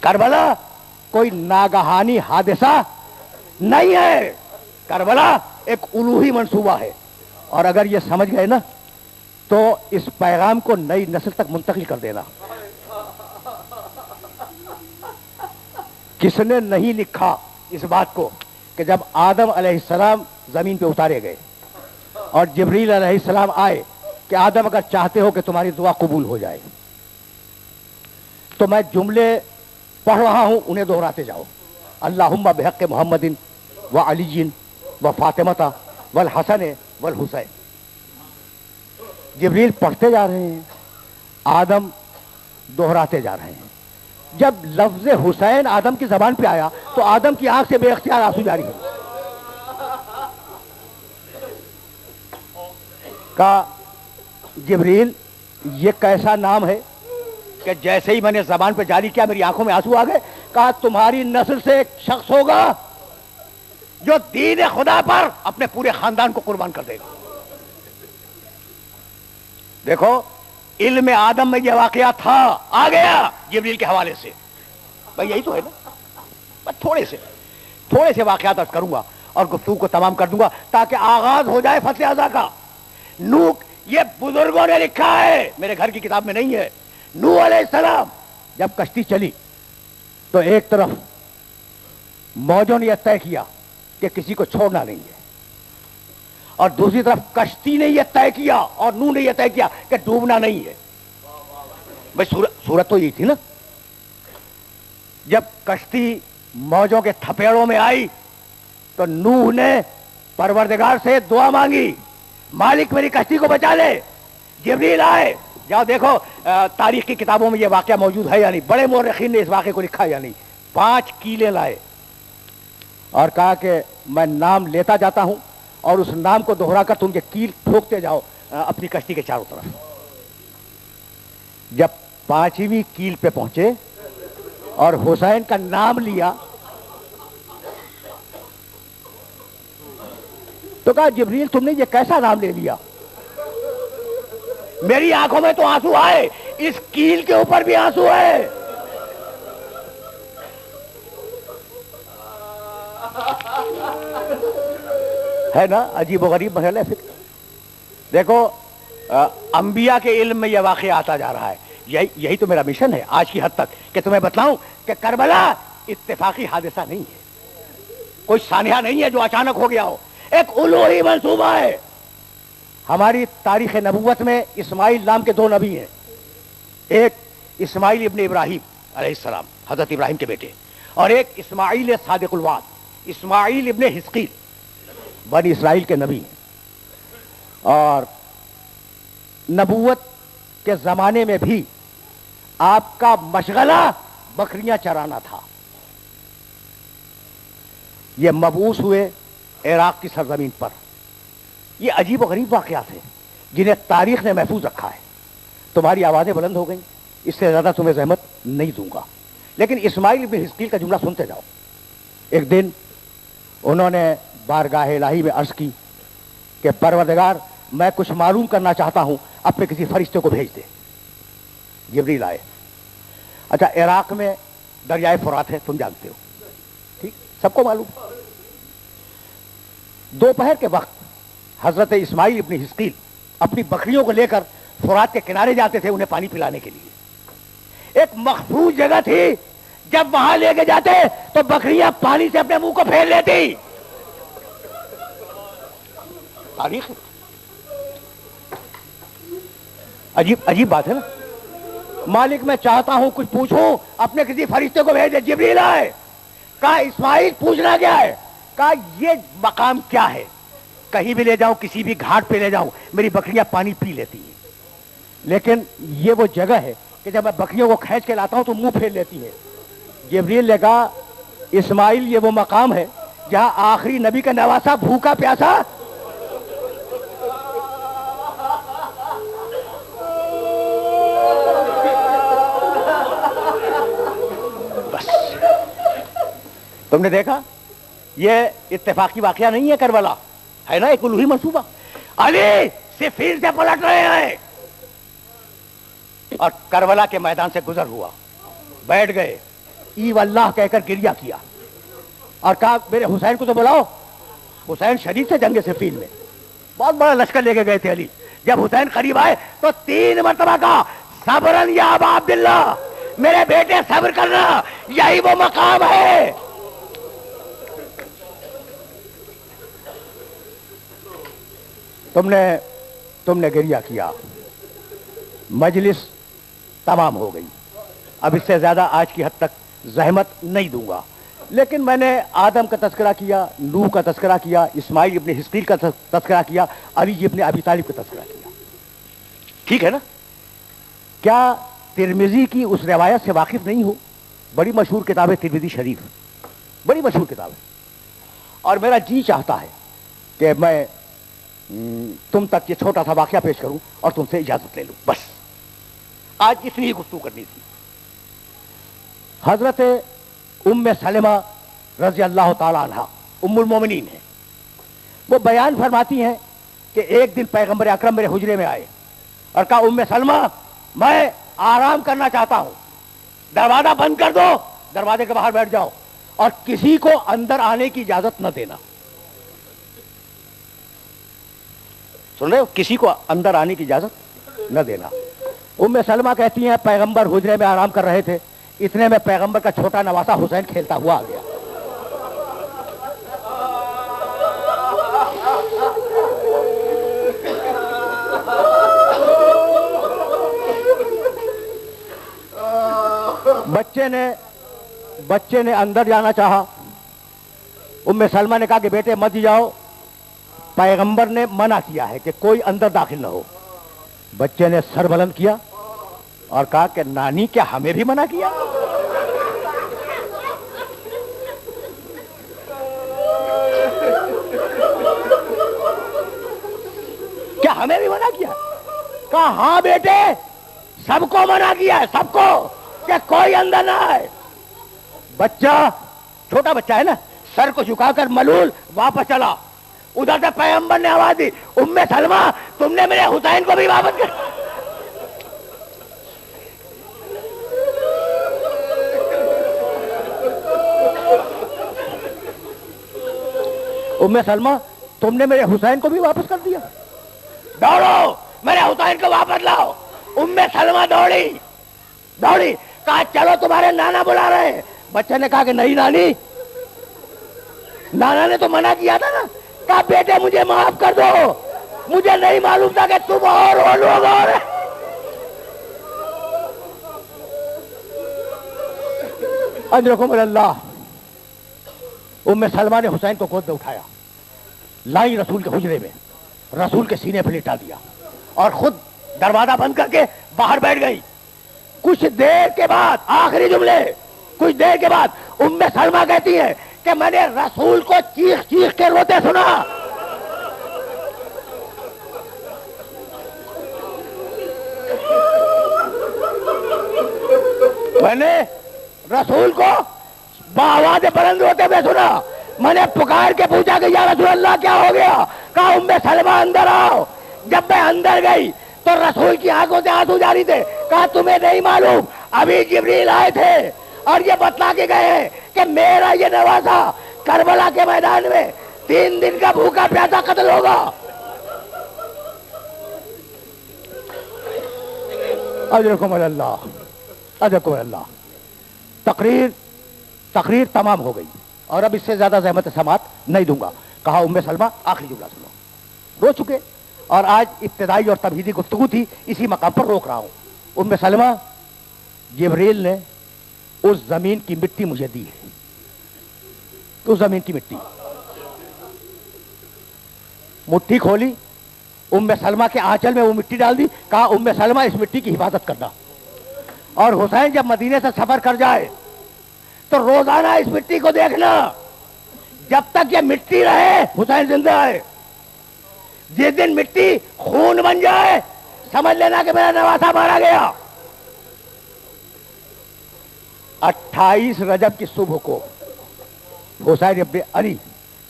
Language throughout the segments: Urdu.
کربلا کوئی ناگہانی حادثہ نہیں ہے، کربلا ایک الوہی منصوبہ ہے. اور اگر یہ سمجھ گئے نا تو اس پیغام کو نئی نسل تک منتقل کر دینا. کس نے نہیں لکھا اس بات کو کہ جب آدم علیہ السلام زمین پہ اتارے گئے اور جبریل علیہ السلام آئے کہ آدم اگر چاہتے ہو کہ تمہاری دعا قبول ہو جائے تو میں جملے پڑھ رہا ہوں انہیں دہراتے جاؤ. اللہم بحق محمد و علی و فاطمہ والحسن والحسین. جبریل پڑھتے جا رہے ہیں، آدم دہراتے جا رہے ہیں. جب لفظ حسین آدم کی زبان پہ آیا تو آدم کی آنکھ سے بے اختیار آنسو جاری ہوئے. کہا جبریل یہ کیسا نام ہے کہ جیسے ہی میں نے زبان پہ جاری کیا میری آنکھوں میں آنسو آ گئے. کہا تمہاری نسل سے ایک شخص ہوگا جو دین خدا پر اپنے پورے خاندان کو قربان کر دے گا. دیکھو علم آدم میں یہ واقعہ تھا، آ گیا جبریل کے حوالے سے. بھائی یہی تو ہے نا. بس تھوڑے سے واقعات عرض کروں گا اور گفتگو کو تمام کر دوں گا تاکہ آغاز ہو جائے فصل ازا کا. نوح یہ بزرگوں نے لکھا ہے، میرے گھر کی کتاب میں نہیں ہے. نوح علیہ السلام جب کشتی چلی تو ایک طرف موجوں نے یہ طے کیا کہ کسی کو چھوڑنا نہیں ہے، اور دوسری طرف کشتی نے یہ طے کیا اور نوح نے یہ طے کیا کہ ڈوبنا نہیں ہے. بھائی صورت تو یہی تھی نا. جب کشتی موجوں کے تھپیڑوں میں آئی تو نوح نے پروردگار سے دعا مانگی، مالک میری کشتی کو بچا لے. جبریل آئے، جاؤ دیکھو تاریخ کی کتابوں میں یہ واقعہ موجود ہے یا نہیں، بڑے مورخین نے اس واقعے کو لکھا یا نہیں. 5 کیلیں لائے اور کہا کہ میں نام لیتا جاتا ہوں اور اس نام کو دہرا کر تم یہ کیل ٹھوکتے جاؤ اپنی کشتی کے چاروں طرف. جب 5ویں کیل پہ پہنچے اور حسین کا نام لیا تو کہا جبریل تم نے یہ کیسا نام لے لیا؟ میری آنکھوں میں تو آنسو آئے، اس کیل کے اوپر بھی آنسو ہے. ہے نا عجیب و غریب مسئلہ ہے. دیکھو انبیاء کے علم میں یہ واقعہ آتا جا رہا ہے. یہی تو میرا مشن ہے آج کی حد تک کہ تمہیں بتلاؤں کہ کربلا اتفاقی حادثہ نہیں ہے، کوئی سانحہ نہیں ہے جو اچانک ہو گیا ہو، ایک الوہی منصوبہ ہے. ہماری تاریخ نبوت میں اسماعیل نام کے 2 نبی ہیں، ایک اسماعیل ابن ابراہیم علیہ السلام حضرت ابراہیم کے بیٹے، اور ایک اسماعیل صادق الوعد اسماعیل ابن حزقیل بنی اسرائیل کے نبی ہیں. اور نبوت کے زمانے میں بھی آپ کا مشغلہ بکریاں چرانا تھا. یہ مبعوث ہوئے عراق کی سرزمین پر. یہ عجیب و غریب واقعات ہیں جنہیں تاریخ نے محفوظ رکھا ہے. تمہاری آوازیں بلند ہو گئیں، اس سے زیادہ تمہیں زحمت نہیں دوں گا، لیکن اسماعیل ابن حزقیل کا جملہ سنتے جاؤ. ایک دن انہوں نے بارگاہ الہی میں عرض کی کہ پروردگار میں کچھ معلوم کرنا چاہتا ہوں، اپنے کسی فرشتے کو بھیج دے. جبریل آئے. اچھا عراق میں دریائے فرات ہے، تم جانتے ہو، ٹھیک، سب کو معلوم. دوپہر کے وقت حضرت اسماعیل ابن حزقیل اپنی بکریوں کو لے کر فرات کے کنارے جاتے تھے انہیں پانی پلانے کے لیے. ایک مخفوض جگہ تھی، جب وہاں لے کے جاتے تو بکریاں پانی سے اپنے منہ کو پھیر لیتی. تاریخ عجیب بات ہے نا. مالک میں چاہتا ہوں کچھ پوچھوں، اپنے کسی فرشتے کو بھیج دے. جبریل آئے. کہا اسماعیل پوچھنا کیا ہے؟ کہا یہ مقام کیا ہے؟ کہیں بھی لے جاؤں، کسی بھی گھاٹ پہ لے جاؤں، میری بکریاں پانی پی لیتی ہیں، لیکن یہ وہ جگہ ہے کہ جب میں بکریوں کو کھینچ کے لاتا ہوں تو منہ پھیر لیتی ہے. جبریل نے کہا اسماعیل یہ وہ مقام ہے جہاں آخری نبی کا نواسا بھوکا پیاسا بس. تم نے دیکھا یہ اتفاقی واقعہ نہیں ہے، کربلا ہے نا ایک الوہی منصوبہ. علی صفین سے پلٹ رہے ہیں اور کربلا کے میدان سے گزر ہوا، بیٹھ گئے ای واللہ کہہ کر گریہ کیا اور کہا میرے حسین کو تو بلاؤ. حسین شریف سے جنگ صفین میں بہت بڑا لشکر لے کے گئے تھے علی. جب حسین قریب آئے تو 3 مرتبہ کہا صبرن یا ابا عبداللہ، میرے بیٹے صبر کرنا، یہی وہ مقام ہے. تم نے گریہ کیا، مجلس تمام ہو گئی. اب اس سے زیادہ آج کی حد تک زحمت نہیں دوں گا، لیکن میں نے آدم کا تذکرہ کیا، نوح کا تذکرہ کیا، اسماعیل ابن حسقیل کا تذکرہ کیا، علی ابن ابی طالب کا تذکرہ کیا. ٹھیک ہے نا؟ کیا ترمذی کی اس روایت سے واقف نہیں ہو؟ بڑی مشہور کتاب ہے ترمذی شریف، بڑی مشہور کتاب ہے. اور میرا جی چاہتا ہے کہ میں تم تک یہ چھوٹا سا واقعہ پیش کروں اور تم سے اجازت لے لوں. بس آج اس لیے گفتگو کرنی تھی. حضرت ام سلمہ رضی اللہ تعالی عنہ ام المومنین ہیں. وہ بیان فرماتی ہیں کہ ایک دن پیغمبر اکرم میرے حجرے میں آئے اور کہا ام سلمہ میں آرام کرنا چاہتا ہوں، دروازہ بند کر دو، دروازے کے باہر بیٹھ جاؤ اور کسی کو اندر آنے کی اجازت نہ دینا. سن رہے ہو؟ کسی کو اندر آنے کی اجازت نہ دینا. ام سلمہ کہتی ہیں پیغمبر حجرے میں آرام کر رہے تھے، اتنے میں پیغمبر کا چھوٹا نواسا حسین کھیلتا ہوا آ گیا. بچے نے اندر جانا چاہا. ام سلمہ نے کہا کہ بیٹے مت جاؤ، پیغمبر نے منع کیا ہے کہ کوئی اندر داخل نہ ہو. بچے نے سر بلند کیا اور کہا کہ نانی کیا ہمیں بھی منع کیا؟ کیا ہمیں بھی منع کیا؟ کہا ہاں بیٹے سب کو منع کیا ہے، سب کو، کہ کوئی اندر نہ آئے. بچہ چھوٹا بچہ ہے نا، سر کو جھکا کر ملول واپس چلا. ادھر سے پیغمبر نے آواز دی ام سلمہ تم نے میرے حسین کو بھی واپس کر. ام سلمہ تم نے میرے حسین کو بھی واپس کر دیا، دوڑو میرے حسین کو واپس لاؤ. ام سلمہ دوڑی کہا چلو تمہارے نانا بلا رہے ہیں. بچے نے کہا کہ نہیں نانی، نانا نے تو منع کیا تھا نا. کہا بیٹے مجھے معاف کر دو، مجھے نہیں معلوم تھا کہ تم اور وہ لوگ اور. اجرکم اللہ. ام سلمہ نے حسین کو گود میں اٹھایا، لائی رسول کے حجرے میں، رسول کے سینے پہ لٹا دیا اور خود دروازہ بند کر کے باہر بیٹھ گئی. کچھ دیر کے بعد، آخری جملے، کچھ دیر کے بعد ام سلمہ کہتی ہے کہ میں نے رسول کو چیخ چیخ کے روتے سنا. میں نے رسول کو بآواز بلند روتے ہوئے سنا. میں نے پکار کے پوچھا کہ یا رسول اللہ کیا ہو گیا؟ کہا ام سلمہ اندر آؤ. جب میں اندر گئی تو رسول کی آنکھوں سے آنسو جاری تھے. کہا تمہیں نہیں معلوم ابھی جبریل آئے تھے اور یہ بتلا کے گئے ہیں کہ میرا یہ نواسا کربلا کے میدان میں 3 دن کا بھوکا پیاسا قتل ہوگا. اجرکم اللہ، اجرکم اللہ. تقریر تمام ہو گئی اور اب اس سے زیادہ زحمت سماعت نہیں دوں گا. کہا ام سلمہ آخری جملہ سنو. رو چکے اور آج ابتدائی اور تمہیدی گفتگو تھی، اسی مقام پر روک رہا ہوں. ام سلمہ جبریل نے اس زمین کی مٹی مجھے دی ہے، اس زمین کی مٹی. مٹھی کھولی، ام سلمہ کے آنچل میں وہ مٹی ڈال دی. کہا ام سلمہ اس مٹی کی حفاظت کرنا، اور حسین جب مدینے سے سفر کر جائے تو روزانہ اس مٹی کو دیکھنا. جب تک یہ مٹی رہے حسین زندہ ہے. جس دن مٹی خون بن جائے سمجھ لینا کہ میرا نواسا مارا گیا. 28 رجب کی صبح کو حسین ابن علی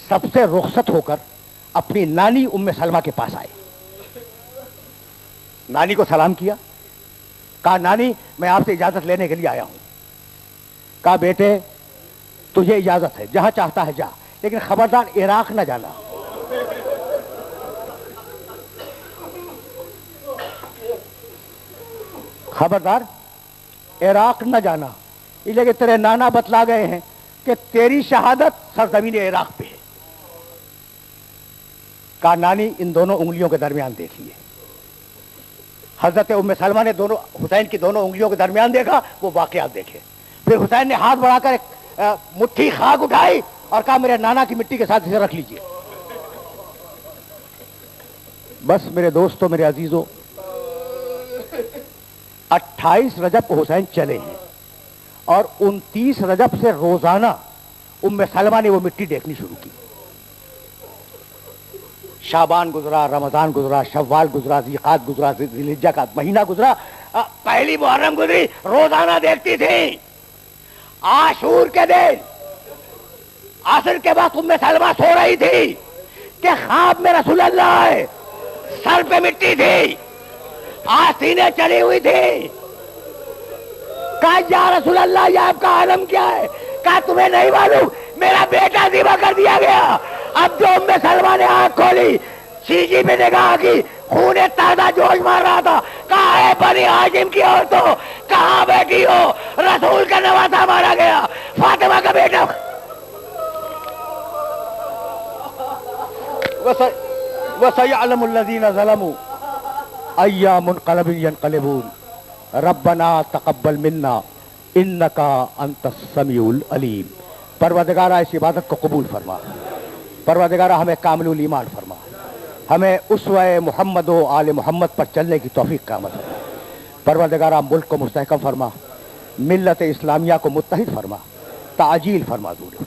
سب سے رخصت ہو کر اپنی نانی ام سلمہ کے پاس آئے. نانی کو سلام کیا. کہا نانی میں آپ سے اجازت لینے کے لیے آیا ہوں. کہا بیٹے تجھے اجازت ہے، جہاں چاہتا ہے جا، لیکن خبردار عراق نہ جانا۔ خبردار عراق نہ جانا، اس لیے کہ تیرے نانا بتلا گئے ہیں کہ تیری شہادت سرزمین عراق پہ ہے۔ کہا نانی ان دونوں انگلیوں کے درمیان دیکھیے۔ حضرت ام سلمہ نے دونوں حسین کی دونوں انگلیوں کے درمیان دیکھا، وہ واقعات دیکھے۔ پھر حسین نے ہاتھ بڑھا کر ایک مٹھی خاک اٹھائی اور کہا میرے نانا کی مٹی کے ساتھ اسے رکھ لیجئے۔ بس میرے دوستوں، میرے عزیزوں، 28 رجب کو حسین چلے ہیں اور 29 رجب سے روزانہ ام سلمہ نے وہ مٹی دیکھنی شروع کی۔ شعبان گزرا، رمضان گزرا، شوال گزرا، ذیقعد گزرا، ذی الحجہ کا مہینہ گزرا، پہلی محرم گزری، روزانہ دیکھتی تھی۔ عاشور کے دن عصر کے بعد ام سلمہ سو رہی تھی کہ خواب میں رسول اللہ آئے، سر پہ مٹی تھی، آستینیں چلی ہوئی تھی۔ کہا یا رسول اللہ یہ آپ کا عالم کیا ہے؟ کہا تمہیں نہیں معلوم میرا بیٹا ذبح کر دیا گیا۔ اب جو ام سلمہ نے آنکھ کھولی، سیجی میں نگاہ کی، خون تازہ جوش مار رہا تھا۔ کہا اے بنی ہاشم کی عورتوں کہاں بیٹھی ہو؟ رسول کا نواسا مارا گیا، فاطمہ کا بیٹا۔ وَسَيَعْلَمُ الَّذِينَ ظَلَمُوا أَيَّ مُنْقَلَبٍ يَنْقَلِبُونَ رَبَّنَا تَقَبَّلْ مِنَّا إِنَّكَ أَنْتَ السَّمِيعُ الْعَلِيمُ۔ پروردگارہ اس عبادت کو قبول فرما، پروردگارہ ہمیں کامل الایمان فرما، ہمیں اسوہ محمد و آل محمد پر چلنے کی توفیق کا عمل فرما۔ پروردگارہ ملک کو مستحکم فرما، ملت اسلامیہ کو متحد فرما، تعجیل فرما ضرور۔